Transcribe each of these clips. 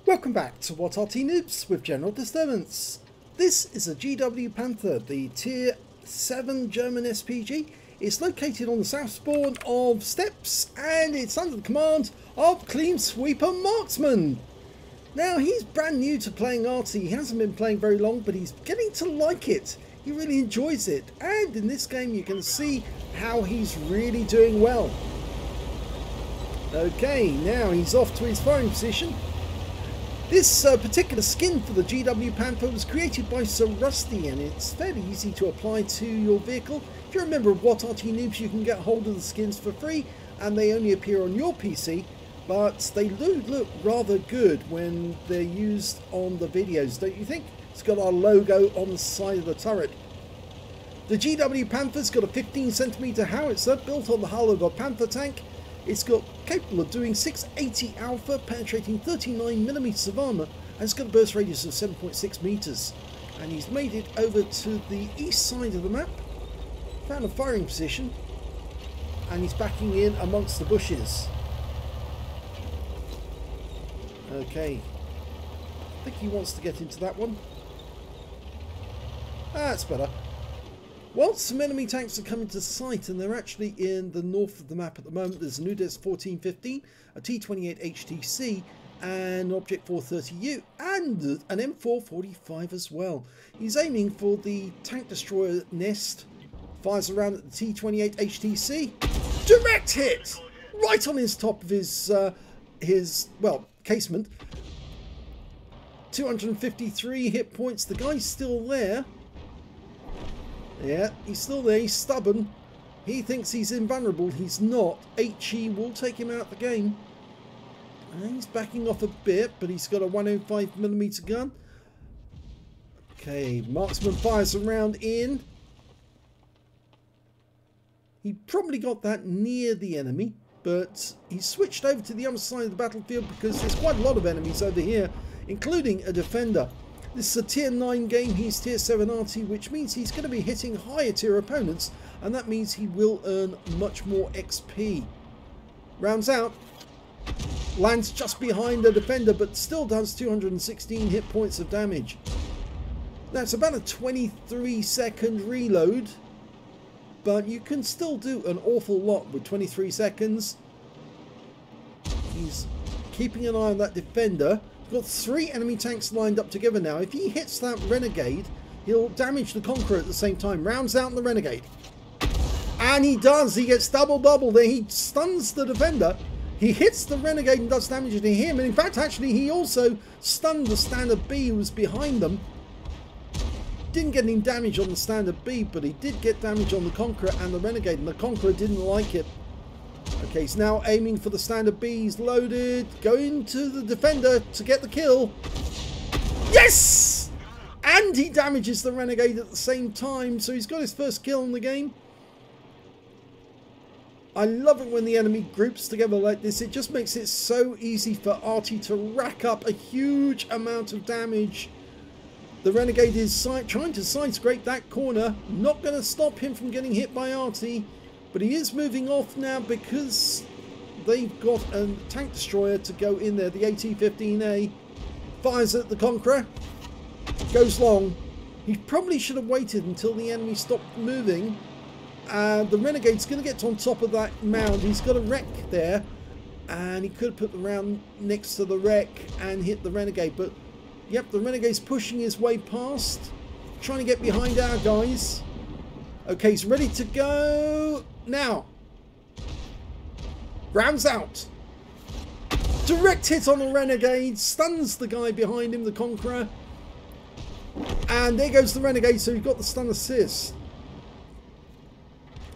Welcome back to What Arty Noobs with General Disturbance. This is a GW Panther, the Tier 7 German SPG. It's located on the south spawn of Steppes and it's under the command of Clean Sweeper Marksman. Now he's brand new to playing Arty. He hasn't been playing very long, but he's getting to like it. He really enjoys it, and in this game you can see how he's really doing well. Okay, now he's off to his firing position. This particular skin for the GW Panther was created by Sir Rusty, and it's fairly easy to apply to your vehicle. If you're a member of What Arty Noobs, you can get hold of the skins for free, and they only appear on your PC, but they do look rather good when they're used on the videos, don't you think? It's got our logo on the side of the turret. The GW Panther's got a 15cm howitzer built on the hull of a Panther tank. It's capable of doing 680 alpha, penetrating 39mm of armour, and it's got a burst radius of 7.6 meters. And he's made it over to the east side of the map, found a firing position, and he's backing in amongst the bushes. Okay, I think he wants to get into that one. That's better. Well, some enemy tanks are coming to sight, and they're actually in the north of the map at the moment. There's a Noobs 1415, a T28 HTC, an Object 430U, and an M445 as well. He's aiming for the tank destroyer nest, fires around at the T28 HTC. Direct hit! Right on his top of his casement. 253 hit points. The guy's still there. Yeah, he's still there. He's stubborn. He thinks he's invulnerable. He's not. HE will take him out of the game. And he's backing off a bit, but he's got a 105mm gun. Okay, marksman fires a round in. He probably got that near the enemy, but he switched over to the other side of the battlefield because there's quite a lot of enemies over here, including a defender. This is a tier 9 game, he's tier 7 Arty, which means he's going to be hitting higher tier opponents, and that means he will earn much more XP. Rounds out, lands just behind the defender, but still does 216 hit points of damage. That's about a 23-second reload, but you can still do an awful lot with 23 seconds. He's keeping an eye on that defender. Got 3 enemy tanks lined up together now. If he hits that renegade, he'll damage the Conqueror at the same time. Rounds out on the renegade. And he does. He gets double there. He stuns the defender. He hits the renegade and does damage to him. And in fact, actually, he also stunned the standard B who was behind them. Didn't get any damage on the standard B, but he did get damage on the Conqueror and the renegade. And the Conqueror didn't like it. Okay, he's now aiming for the standard B. He's loaded. Going to the defender to get the kill. Yes! And he damages the renegade at the same time. So he's got his first kill in the game. I love it when the enemy groups together like this. It just makes it so easy for Arty to rack up a huge amount of damage. The renegade is trying to side scrape that corner. Not going to stop him from getting hit by Arty. But he is moving off now because they've got a tank destroyer to go in there. The AT-15A fires at the Conqueror. Goes long. He probably should have waited until the enemy stopped moving. The Renegade's going to get on top of that mound. He's got a wreck there. And he could put the round next to the wreck and hit the Renegade. But, yep, the Renegade's pushing his way past. Trying to get behind our guys. Okay, he's ready to go now. Rounds out. Direct hit on the Renegade. Stuns the guy behind him, the Conqueror. And there goes the Renegade, so we've got the stun assist.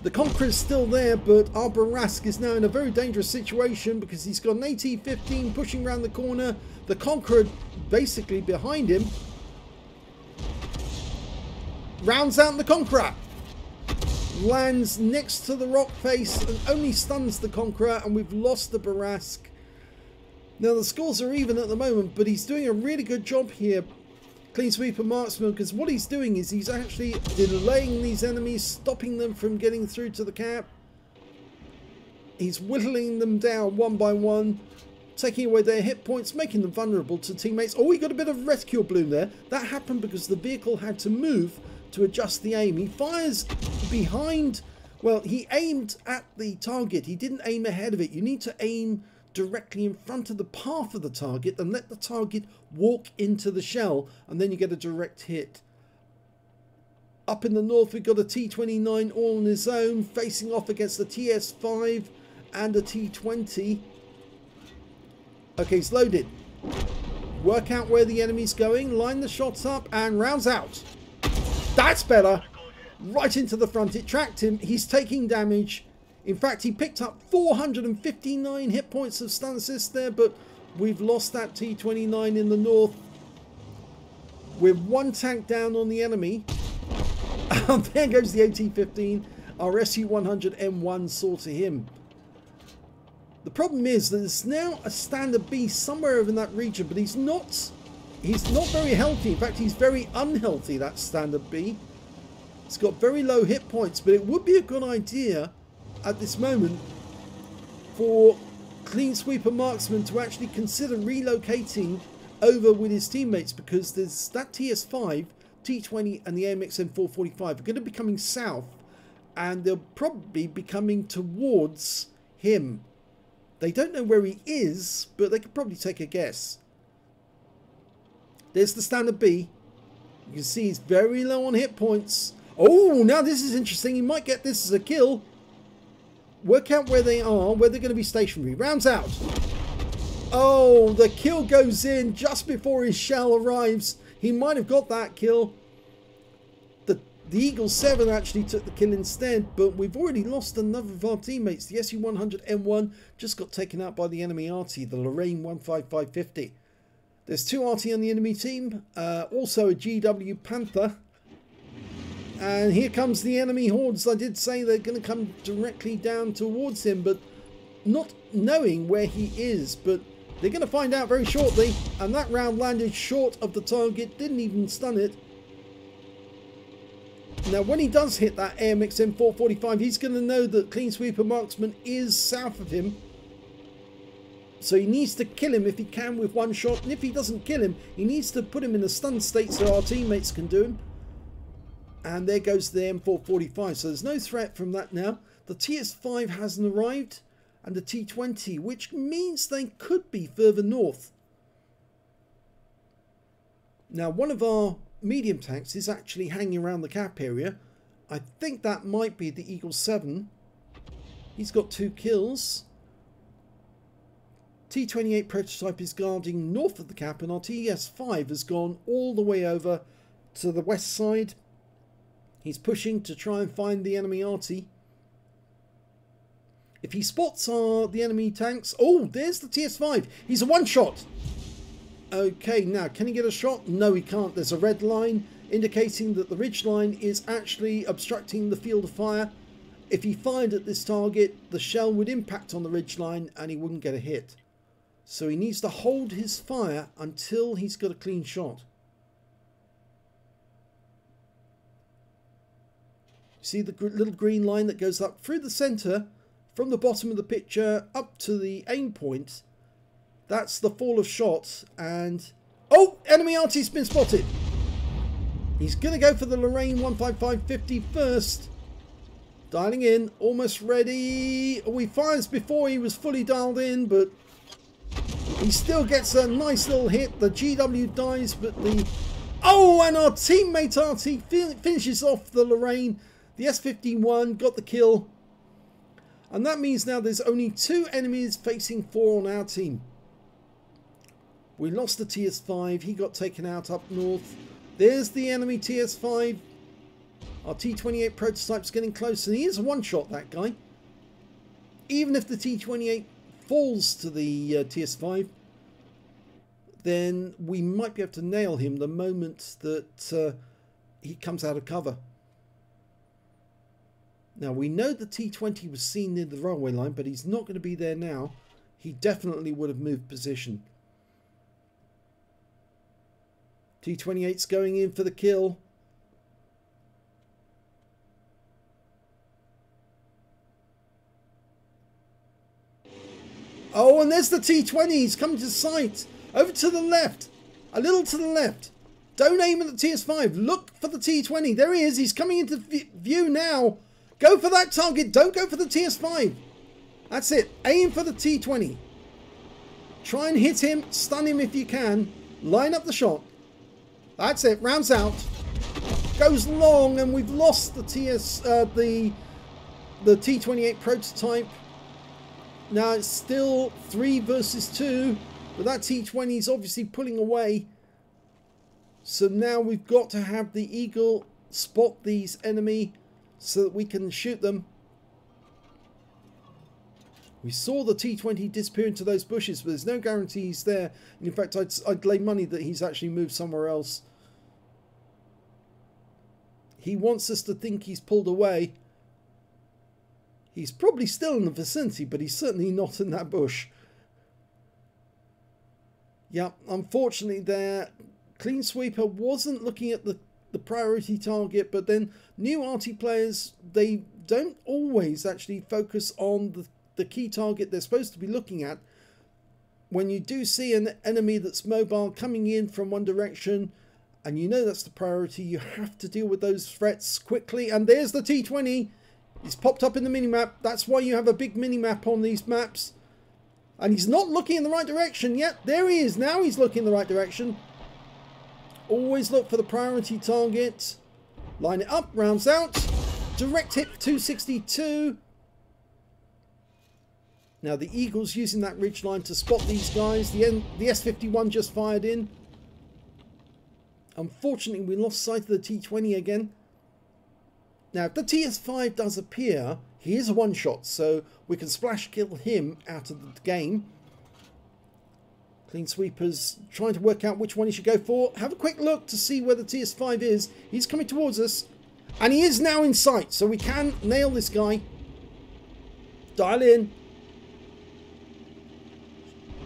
The Conqueror is still there, but our Barask is now in a very dangerous situation because he's got an AT-15 pushing around the corner. The Conqueror basically behind him. Rounds out the Conqueror. Lands next to the rock face and only stuns the Conqueror, and we've lost the Barask. Now the scores are even at the moment, but he's doing a really good job here, Clean Sweeper Marksman, because what he's doing is he's actually delaying these enemies, stopping them from getting through to the cap. He's whittling them down one by one. taking away their hit points, making them vulnerable to teammates. Oh, we got a bit of rescue bloom there. That happened because the vehicle had to move to adjust the aim. He fires behind. Well, he aimed at the target. He didn't aim ahead of it. You need to aim directly in front of the path of the target and let the target walk into the shell, and then you get a direct hit. Up in the north, we've got a T-29 all on his own, facing off against the TS5 and a T-20. Okay, he's loaded. Work out where the enemy's going, line the shots up, and rounds out. That's better. Right into the front. It tracked him. He's taking damage. In fact, he picked up 459 hit points of stun assist there, but we've lost that T-29 in the north. We're one tank down on the enemy. And there goes the AT-15. Our SU-100M1 saw to him. The problem is that there's now a standard B somewhere over in that region, but he's not very healthy. In fact, he's very unhealthy, that standard B. It's got very low hit points, but it would be a good idea at this moment for Clean Sweeper Marksman to actually consider relocating over with his teammates, because there's that TS5, T20 and the AMX M445 are going to be coming south, and they'll probably be coming towards him. They don't know where he is, but they could probably take a guess. There's the standard B. You can see he's very low on hit points. Oh, now this is interesting. He might get this as a kill. Work out where they are, where they're going to be stationary. Rounds out. Oh, the kill goes in just before his shell arrives. He might have got that kill. The Eagle 7 actually took the kill instead, but we've already lost another of our teammates. The SU-100M1 just got taken out by the enemy Arty, the Lorraine 15550. There's two Arty on the enemy team, also a GW Panther. And here comes the enemy hordes. I did say they're going to come directly down towards him, but not knowing where he is. But they're going to find out very shortly. And that round landed short of the target, didn't even stun it. Now, when he does hit that AMX M445, he's going to know that Clean Sweeper Marksman is south of him. So he needs to kill him if he can with one shot. And if he doesn't kill him, he needs to put him in a stun state so our teammates can do him. And there goes the M445. So there's no threat from that now. The TS5 hasn't arrived. And the T20, which means they could be further north. Now, one of our medium tanks is actually hanging around the cap area. I think that might be the Eagle 7. He's got 2 kills. T28 prototype is guarding north of the cap, and our TS5 has gone all the way over to the west side. He's pushing to try and find the enemy Arty. If he spots the enemy tanks... Oh, there's the TS5. He's a one-shot. Okay, now, can he get a shot? No, he can't. There's a red line indicating that the ridge line is actually obstructing the field of fire. If he fired at this target, the shell would impact on the ridge line and he wouldn't get a hit. So he needs to hold his fire until he's got a clean shot. See the little green line that goes up through the center from the bottom of the picture up to the aim point? That's the fall of shots. And oh, enemy Arty's been spotted. He's going to go for the Lorraine 15550 first. Dialing in, almost ready. Oh, he fires before he was fully dialed in, but he still gets a nice little hit. The GW dies, but the... Oh, and our teammate Arty finishes off the Lorraine. The S51 got the kill. And that means now there's only 2 enemies facing 4 on our team. We lost the TS5. He got taken out up north. There's the enemy TS5. Our T28 prototype's getting close. And he is a one-shot, that guy. Even if the T28 falls to the TS5, then we might be able to nail him the moment that he comes out of cover. Now, we know the T20 was seen near the railway line, but he's not going to be there now. He definitely would have moved position. T28's going in for the kill. Oh, and there's the T20. He's coming to sight. Over to the left. A little to the left. Don't aim at the TS5. Look for the T20. There he is. He's coming into view now. Go for that target. Don't go for the TS5. That's it. Aim for the T20. Try and hit him. Stun him if you can. Line up the shot. That's it. Rounds out. Goes long, and we've lost the the T28 prototype. Now it's still 3 versus 2, but that T20 is obviously pulling away. So now we've got to have the Eagle spot these enemy so that we can shoot them. We saw the T20 disappear into those bushes, but there's no guarantee he's there. And in fact, I'd lay money that he's actually moved somewhere else. He wants us to think he's pulled away. He's probably still in the vicinity, but he's certainly not in that bush. Yeah, unfortunately there, Clean Sweeper wasn't looking at the priority target, but then new Arty players, they don't always actually focus on the key target they're supposed to be looking at. When you do see an enemy that's mobile coming in from one direction, and you know that's the priority, you have to deal with those threats quickly. And there's the T20. He's popped up in the minimap. That's why you have a big minimap on these maps. And he's not looking in the right direction yet. There he is. Now he's looking in the right direction. Always look for the priority target. Line it up. Rounds out. Direct hit 262. Now the Eagle's using that ridge line to spot these guys. The S51 just fired in. Unfortunately, we lost sight of the T20 again. Now, if the TS5 does appear, he is a one-shot, so we can splash kill him out of the game. Clean Sweeper's trying to work out which one he should go for. Have a quick look to see where the TS5 is. He's coming towards us, and he is now in sight, so we can nail this guy. Dial in.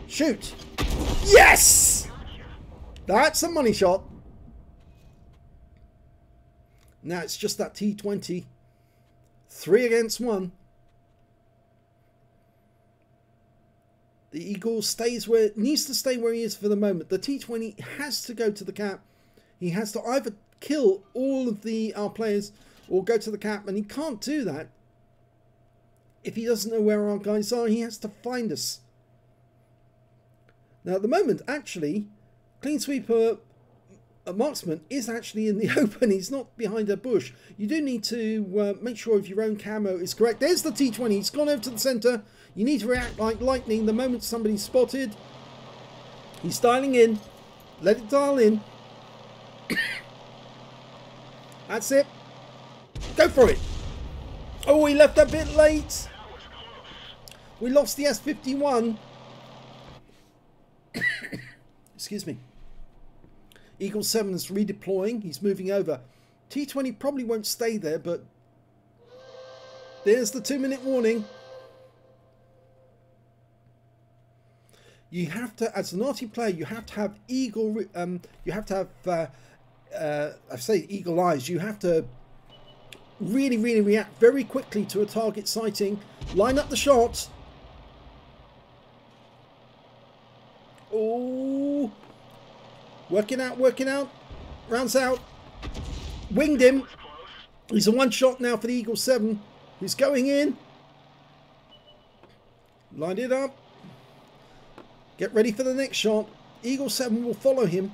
Shoot. Yes! That's a money shot. Now it's just that T20. 3 against 1. The Eagle needs to stay where he is for the moment. The T20 has to go to the cap. He has to either kill all of our players or go to the cap, and he can't do that. If he doesn't know where our guys are, he has to find us. Now at the moment, actually, Clean Sweeper Marksman is actually in the open. He's not behind a bush. You do need to make sure if your own camo is correct. There's the T20. He's gone over to the center. You need to react like lightning the moment somebody's spotted. He's dialing in. Let it dial in. That's it. Go for it. Oh, he left a bit late. We lost the S51. Excuse me. Eagle 7 is redeploying. He's moving over. T20 probably won't stay there, but there's the 2-minute warning. You have to, as an Arty player, you have to have eagle. You have to have, I say, eagle eyes. You have to really react very quickly to a target sighting. Line up the shot. Oh. Working out. Rounds out. Winged him. He's a one-shot now for the Eagle 7. Who's going in. Lined it up. Get ready for the next shot. Eagle 7 will follow him.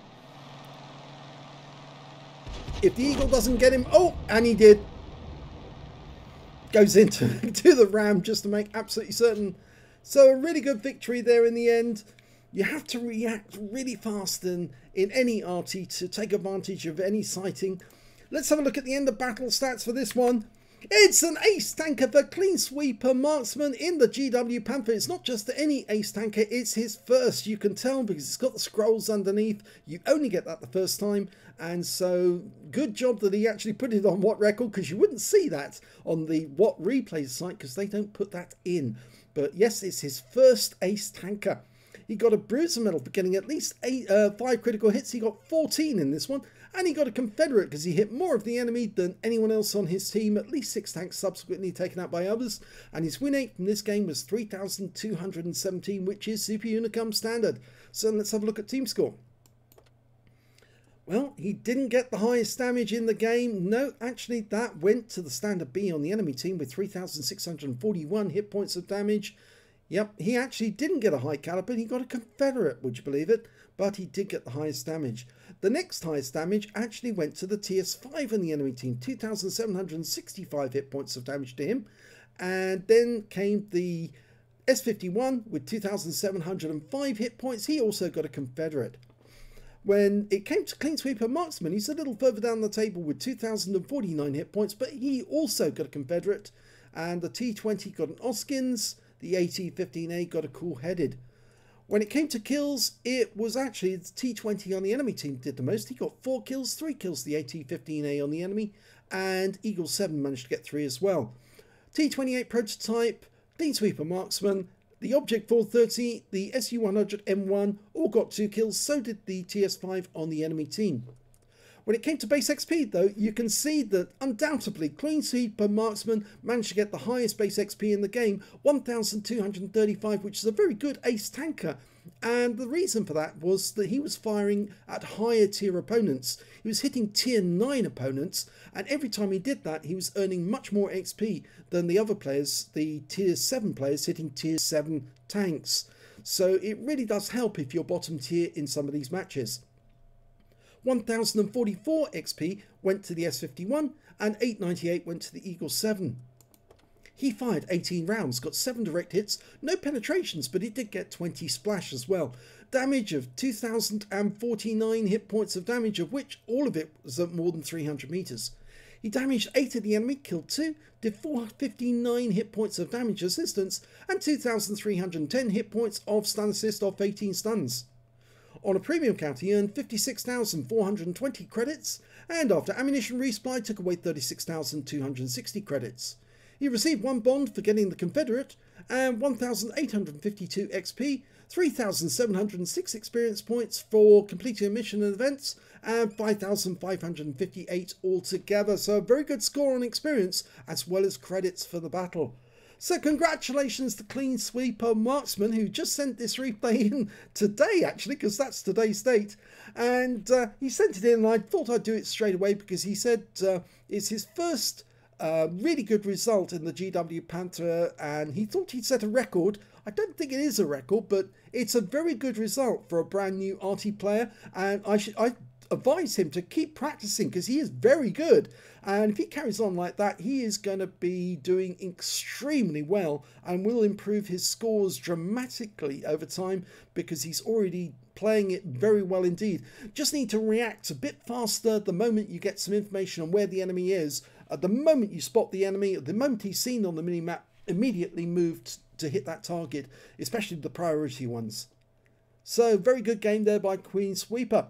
If the Eagle doesn't get him... Oh, and he did. Goes into the ram just to make absolutely certain. So a really good victory there in the end. You have to react really fast in any Arty to take advantage of any sighting. Let's have a look at the end of battle stats for this one. It's an Ace Tanker for Clean Sweeper Marksman in the GW Panther. It's not just any Ace Tanker, it's his first. You can tell because it's got the scrolls underneath. You only get that the first time. And so good job that he actually put it on What Record, because you wouldn't see that on the What Replays site because they don't put that in. But yes, it's his first Ace Tanker. He got a Bruiser medal for getting at least 5 critical hits. He got 14 in this one. And he got a Confederate because he hit more of the enemy than anyone else on his team. At least 6 tanks subsequently taken out by others. And his win rate from this game was 3,217, which is Super Unicum standard. So let's have a look at team score. Well, he didn't get the highest damage in the game. No, actually that went to the standard B on the enemy team with 3,641 hit points of damage. Yep, he actually didn't get a high caliber. He got a Confederate, would you believe it? But he did get the highest damage. The next highest damage actually went to the TS5 on the enemy team. 2,765 hit points of damage to him. And then came the S51 with 2,705 hit points. He also got a Confederate. When it came to Clean Sweeper Marksman, he's a little further down the table with 2,049 hit points, but he also got a Confederate. And the T20 got an Oskins. The AT-15A got a Cool-Headed. When it came to kills, it was actually the T20 on the enemy team did the most. He got 4 kills, 3 kills the AT-15A on the enemy, and Eagle 7 managed to get 3 as well. T28 Prototype, Clean Sweeper Marksman, the Object 430, the SU-100M1 all got 2 kills, so did the TS5 on the enemy team. When it came to base XP though, you can see that undoubtedly Clean Sweeper Marksman managed to get the highest base XP in the game, 1,235, which is a very good Ace Tanker. And the reason for that was that he was firing at higher tier opponents. He was hitting tier 9 opponents, and every time he did that, he was earning much more XP than the other players, the tier 7 players hitting tier 7 tanks. So it really does help if you're bottom tier in some of these matches. 1,044 XP went to the S51 and 898 went to the Eagle 7. He fired 18 rounds, got 7 direct hits, no penetrations, but he did get 20 splash as well. Damage of 2,049 hit points of damage, of which all of it was at more than 300 meters. He damaged 8 of the enemy, killed 2, did 459 hit points of damage assistance, and 2,310 hit points of stun assist off 18 stuns. On a premium count, he earned 56,420 credits, and after ammunition resupply took away 36,260 credits. He received 1 bond for getting the Confederate, and 1,852 XP, 3,706 experience points for completing a mission and events, and 5,558 altogether. So a very good score on experience, as well as credits for the battle. So congratulations to Clean Sweeper Marksman, who just sent this replay in today, actually, because that's today's date. And he sent it in, and I thought I'd do it straight away because he said it's his first really good result in the GW Panther, and he thought he'd set a record. I don't think it is a record, but it's a very good result for a brand new Arty player, and I advise him to keep practicing because he is very good, and if he carries on like that, he is going to be doing extremely well and will improve his scores dramatically over time because he's already playing it very well indeed. Just need to react a bit faster the moment you get some information on where the enemy is. At the moment you spot the enemy, the moment he's seen on the minimap, immediately move to hit that target, especially the priority ones. So very good game there by Clean Sweeper.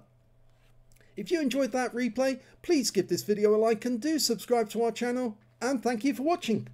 If you enjoyed that replay, please give this video a like and do subscribe to our channel, and thank you for watching.